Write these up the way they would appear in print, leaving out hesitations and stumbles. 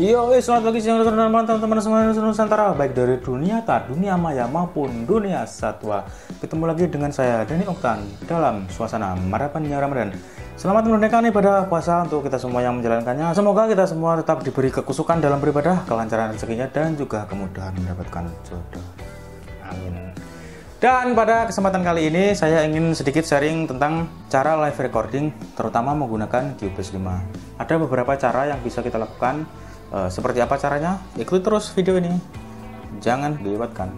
Yo, selamat pagi, siang, sore, dan malam teman-teman semua Nusantara, baik dari dunia nyata, dunia maya maupun dunia satwa. Ketemu lagi dengan saya Dani Oktan dalam suasana marapannya Ramadan. Selamat menunaikan ibadah puasa untuk kita semua yang menjalankannya. Semoga kita semua tetap diberi kekusukan dalam beribadah, kelancaran rezekinya, dan juga kemudahan mendapatkan jodoh. Amin. Dan pada kesempatan kali ini saya ingin sedikit sharing tentang cara live recording, terutama menggunakan Cubase 5. Ada beberapa cara yang bisa kita lakukan. Seperti apa caranya? Ikuti terus video ini, jangan dilewatkan.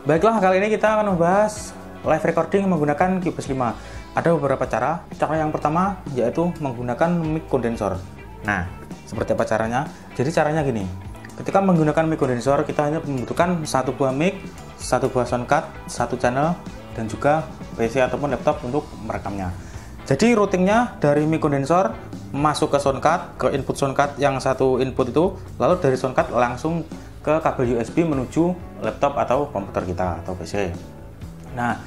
Baiklah, kali ini kita akan membahas live recording menggunakan Cubase 5. Ada beberapa cara. Cara yang pertama yaitu menggunakan mic condenser. Nah, seperti apa caranya? Jadi caranya gini. Ketika menggunakan mic condenser, kita hanya membutuhkan satu buah mic, satu buah sound card, satu channel, dan juga PC ataupun laptop untuk merekamnya. Jadi routingnya dari mic condenser masuk ke sound card, ke input sound card yang satu input itu, lalu dari sound card langsung ke kabel USB menuju laptop atau komputer kita atau PC. Nah,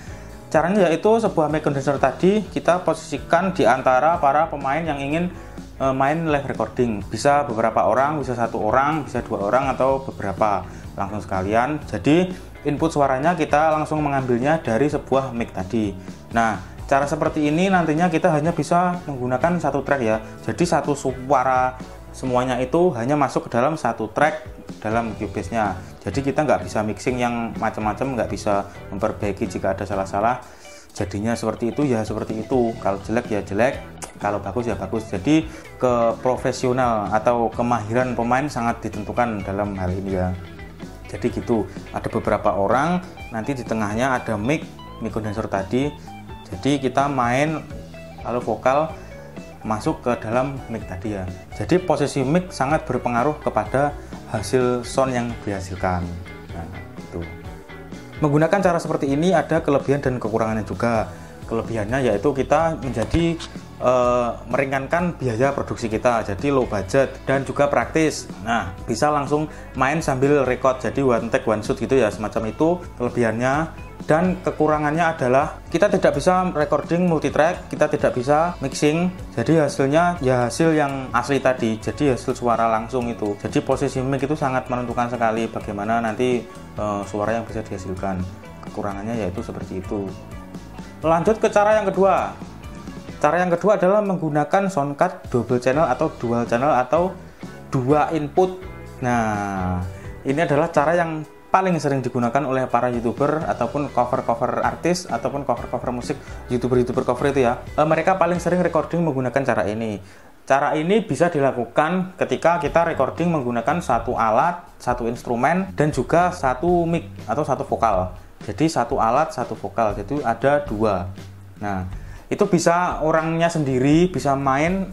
caranya yaitu sebuah mic condenser tadi kita posisikan di antara para pemain yang ingin main live recording. Bisa beberapa orang, bisa satu orang, bisa dua orang, atau beberapa langsung sekalian. Jadi input suaranya kita langsung mengambilnya dari sebuah mic tadi. Nah, cara seperti ini nantinya kita hanya bisa menggunakan satu track ya. Jadi satu suara semuanya itu hanya masuk ke dalam satu track dalam Cubase-nya. Jadi kita nggak bisa mixing yang macam-macam, nggak bisa memperbaiki jika ada salah-salah. Jadinya seperti itu ya seperti itu. Kalau jelek ya jelek, kalau bagus ya bagus. Jadi keprofesional atau kemahiran pemain sangat ditentukan dalam hal ini ya. Jadi gitu, ada beberapa orang, nanti di tengahnya ada mic condenser tadi. Jadi kita main, lalu vokal masuk ke dalam mic tadi ya. Jadi posisi mic sangat berpengaruh kepada hasil sound yang dihasilkan. Nah, itu. Menggunakan cara seperti ini ada kelebihan dan kekurangannya juga. Kelebihannya yaitu kita menjadi meringankan biaya produksi kita, jadi low budget dan juga praktis. Nah, bisa langsung main sambil record, jadi one take one shoot gitu ya, semacam itu kelebihannya. Dan kekurangannya adalah kita tidak bisa recording multitrack, kita tidak bisa mixing, jadi hasilnya ya hasil yang asli tadi, jadi hasil suara langsung itu. Jadi posisi mic itu sangat menentukan sekali bagaimana nanti suara yang bisa dihasilkan. Kekurangannya yaitu seperti itu. Lanjut ke cara yang kedua. Cara yang kedua adalah menggunakan sound card double channel atau dual channel atau dua input. Nah, ini adalah cara yang paling sering digunakan oleh para YouTuber ataupun cover-cover artis ataupun cover-cover musik, YouTuber cover itu ya. Mereka paling sering recording menggunakan cara ini. Cara ini bisa dilakukan ketika kita recording menggunakan satu alat, satu instrumen, dan juga satu mic atau satu vokal. Jadi satu alat, satu vokal, jadi ada dua. Nah, itu bisa orangnya sendiri, bisa main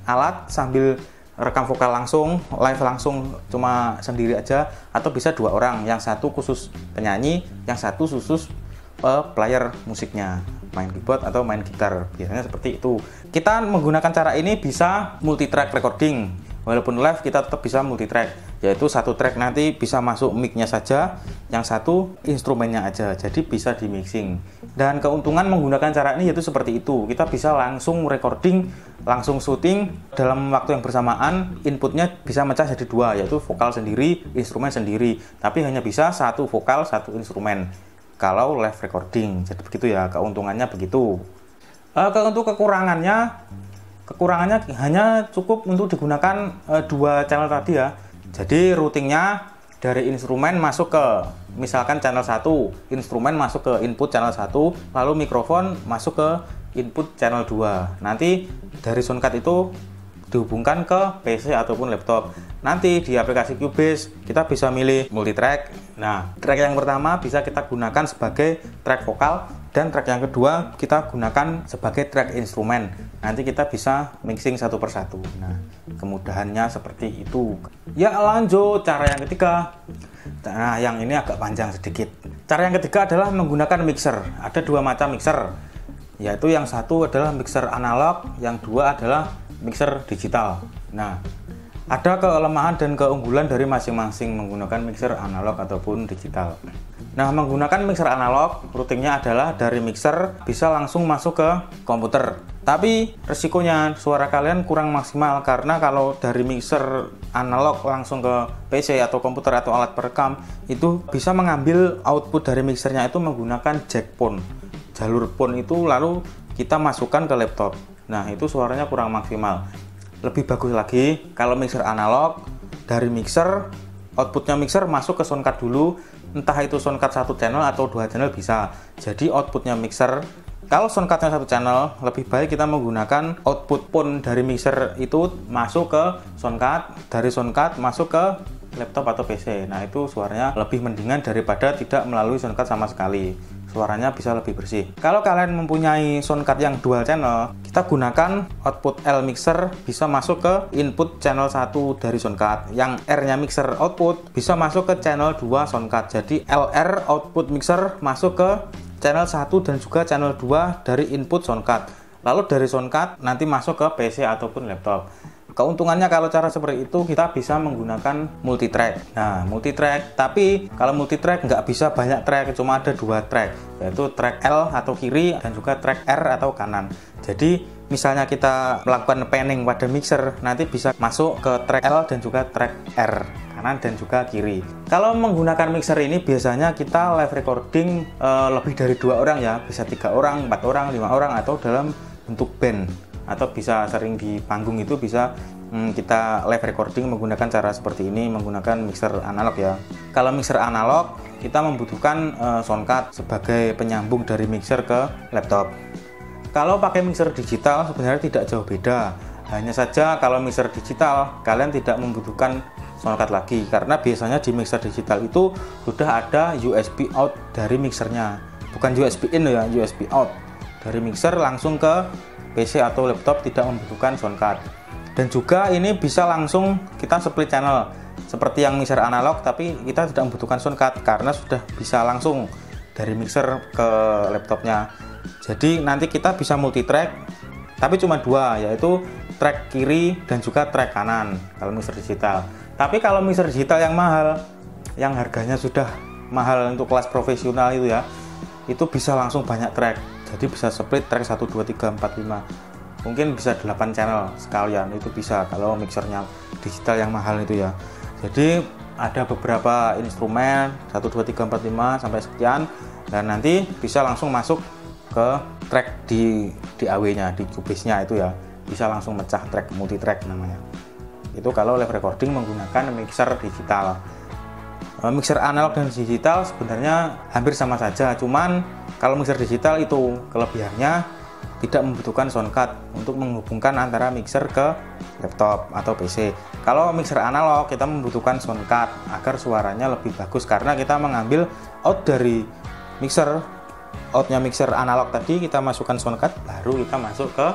alat sambil rekam vokal langsung, live langsung cuma sendiri aja, atau bisa dua orang, yang satu khusus penyanyi, yang satu khusus player musiknya, main keyboard atau main gitar, biasanya seperti itu. Kita menggunakan cara ini bisa multi track recording, walaupun live kita tetap bisa multi track, yaitu satu track nanti bisa masuk mic-nya saja, yang satu instrumennya aja, jadi bisa di mixing. Dan keuntungan menggunakan cara ini yaitu seperti itu, kita bisa langsung recording, langsung syuting dalam waktu yang bersamaan. Inputnya bisa mecah jadi dua, yaitu vokal sendiri, instrumen sendiri, tapi hanya bisa satu vokal, satu instrumen kalau live recording. Jadi begitu ya, keuntungannya begitu. Untuk kekurangannya hanya cukup untuk digunakan dua channel tadi ya. Jadi routingnya dari instrumen masuk ke misalkan channel 1, instrumen masuk ke input channel 1, lalu mikrofon masuk ke input channel 2. Nanti dari soundcard itu dihubungkan ke PC ataupun laptop. Nanti di aplikasi Cubase kita bisa milih multitrack. Nah, track yang pertama bisa kita gunakan sebagai track vokal, dan track yang kedua kita gunakan sebagai track instrumen. Nanti kita bisa mixing satu persatu. Nah, kemudahannya seperti itu. Ya, lanjut cara yang ketiga. Nah, yang ini agak panjang sedikit. Cara yang ketiga adalah menggunakan mixer. Ada dua macam mixer, yaitu yang satu adalah mixer analog, yang dua adalah mixer digital. Nah, ada kelemahan dan keunggulan dari masing-masing menggunakan mixer analog ataupun digital. Nah, menggunakan mixer analog, routingnya adalah dari mixer bisa langsung masuk ke komputer. Tapi resikonya suara kalian kurang maksimal, karena kalau dari mixer analog langsung ke PC atau komputer atau alat perekam, itu bisa mengambil output dari mixernya itu menggunakan jack pon. Jalur pon itu lalu kita masukkan ke laptop. Nah, itu suaranya kurang maksimal. Lebih bagus lagi kalau mixer analog, dari mixer, outputnya mixer masuk ke soundcard dulu, entah itu soundcard 1 channel atau 2 channel bisa. Jadi outputnya mixer, kalau soundcardnya 1 channel, lebih baik kita menggunakan output pon dari mixer itu masuk ke soundcard, dari soundcard masuk ke laptop atau PC. Nah, itu suaranya lebih mendingan daripada tidak melalui soundcard sama sekali. Suaranya bisa lebih bersih. Kalau kalian mempunyai soundcard yang dual channel, kita gunakan output L mixer bisa masuk ke input channel 1 dari soundcard. Yang R-nya mixer output bisa masuk ke channel 2 soundcard. Jadi LR output mixer masuk ke channel 1 dan juga channel 2 dari input soundcard. Lalu dari soundcard nanti masuk ke PC ataupun laptop. Keuntungannya kalau cara seperti itu kita bisa menggunakan multitrack. Nah, multitrack, tapi kalau multitrack nggak bisa banyak track, cuma ada 2 track, yaitu track L atau kiri dan juga track R atau kanan. Jadi misalnya kita melakukan panning pada mixer, nanti bisa masuk ke track L dan juga track R, kanan dan juga kiri. Kalau menggunakan mixer ini biasanya kita live recording lebih dari 2 orang ya, bisa 3 orang, 4 orang, 5 orang, atau dalam bentuk band, atau bisa sering di panggung itu bisa kita live recording menggunakan cara seperti ini, menggunakan mixer analog ya. Kalau mixer analog kita membutuhkan soundcard sebagai penyambung dari mixer ke laptop. Kalau pakai mixer digital sebenarnya tidak jauh beda, hanya saja kalau mixer digital kalian tidak membutuhkan soundcard lagi, karena biasanya di mixer digital itu sudah ada USB out dari mixernya, bukan USB in ya, USB out dari mixer langsung ke PC atau laptop, tidak membutuhkan soundcard. Dan juga ini bisa langsung kita split channel seperti yang mixer analog, tapi kita tidak membutuhkan soundcard karena sudah bisa langsung dari mixer ke laptopnya. Jadi nanti kita bisa multitrack, tapi cuma 2, yaitu track kiri dan juga track kanan kalau mixer digital. Tapi kalau mixer digital yang mahal, yang harganya sudah mahal untuk kelas profesional itu ya, itu bisa langsung banyak track. Jadi bisa split track 1, 2, 3, 4, 5. Mungkin bisa 8 channel sekalian, itu bisa kalau mixernya digital yang mahal itu ya. Jadi ada beberapa instrumen 1, 2, 3, 4, 5 sampai sekian, dan nanti bisa langsung masuk ke track di DAW-nya, di Cubase-nya itu ya. Bisa langsung mecah track, multi track namanya. Itu kalau live recording menggunakan mixer digital. Mixer analog dan digital sebenarnya hampir sama saja, cuman kalau mixer digital itu kelebihannya tidak membutuhkan soundcard untuk menghubungkan antara mixer ke laptop atau PC. Kalau mixer analog kita membutuhkan soundcard agar suaranya lebih bagus, karena kita mengambil out dari mixer, outnya mixer analog tadi kita masukkan soundcard, baru kita masuk ke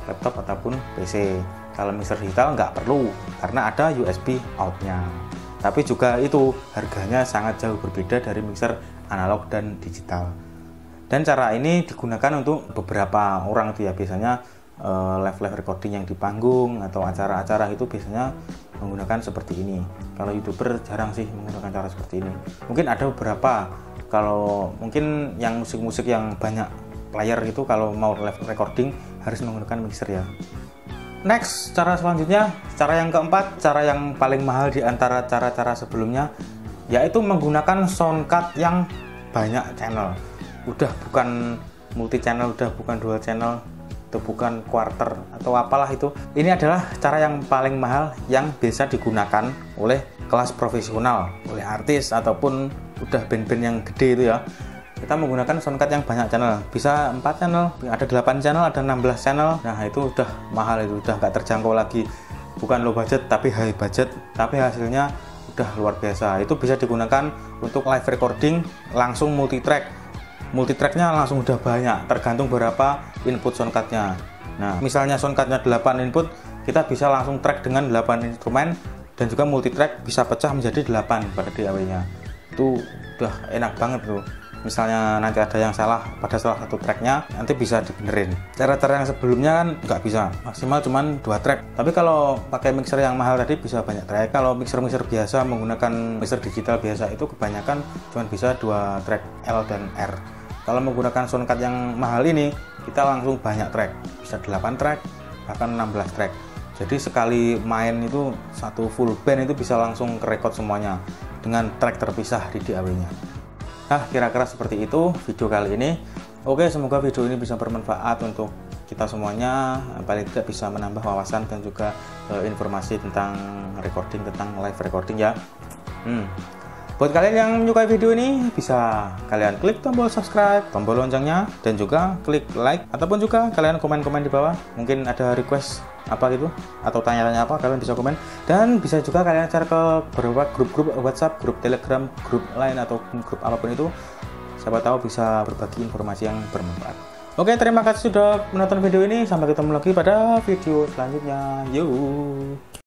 laptop ataupun PC. Kalau mixer digital nggak perlu karena ada USB outnya. Tapi juga itu harganya sangat jauh berbeda dari mixer analog dan digital. Dan cara ini digunakan untuk beberapa orang itu ya, biasanya live recording yang di panggung atau acara-acara itu biasanya menggunakan seperti ini. Kalau YouTuber jarang sih menggunakan cara seperti ini. Mungkin ada beberapa, kalau mungkin yang musik-musik yang banyak player itu kalau mau live recording harus menggunakan mixer ya. Next, cara selanjutnya, cara yang keempat, cara yang paling mahal di antara cara-cara sebelumnya, yaitu menggunakan soundcard yang banyak channel. Udah bukan multi channel, udah bukan dual channel, itu bukan quarter atau apalah itu. Ini adalah cara yang paling mahal yang biasa digunakan oleh kelas profesional, oleh artis ataupun udah band-band yang gede itu ya. Kita menggunakan soundcard yang banyak channel, bisa 4 channel, ada 8 channel, ada 16 channel. Nah itu udah mahal, itu udah nggak terjangkau lagi, bukan low budget tapi high budget, tapi hasilnya udah luar biasa. Itu bisa digunakan untuk live recording langsung multitrack. Multitracknya langsung udah banyak, tergantung berapa input soundcardnya. Nah misalnya soundcardnya 8 input, kita bisa langsung track dengan 8 instrumen, dan juga multitrack bisa pecah menjadi 8 pada DAW nya. Itu udah enak banget tuh. misalnya nanti ada yang salah pada salah satu tracknya, nanti bisa dibenerin. Cara-cara yang sebelumnya kan nggak bisa, maksimal cuman 2 track. Tapi kalau pakai mixer yang mahal tadi bisa banyak track. Kalau mixer-mixer biasa menggunakan mixer digital biasa itu kebanyakan cuma bisa 2 track, L dan R. Kalau menggunakan soundcard yang mahal ini, kita langsung banyak track, bisa 8 track, bahkan 16 track. Jadi sekali main itu satu full band itu bisa langsung kerekod semuanya dengan track terpisah di DAW-nya. Nah, kira-kira seperti itu video kali ini. Oke, semoga video ini bisa bermanfaat untuk kita semuanya, paling tidak bisa menambah wawasan dan juga informasi tentang recording, tentang live recording ya. Buat kalian yang menyukai video ini, bisa kalian klik tombol subscribe, tombol loncengnya, dan juga klik like, ataupun juga kalian komen-komen di bawah. Mungkin ada request apa gitu, atau tanya-tanya apa, kalian bisa komen. Dan bisa juga kalian share ke beberapa grup-grup WhatsApp, grup Telegram, grup lain, atau grup apapun itu. Siapa tahu bisa berbagi informasi yang bermanfaat. Oke, terima kasih sudah menonton video ini. Sampai ketemu lagi pada video selanjutnya. Yuk.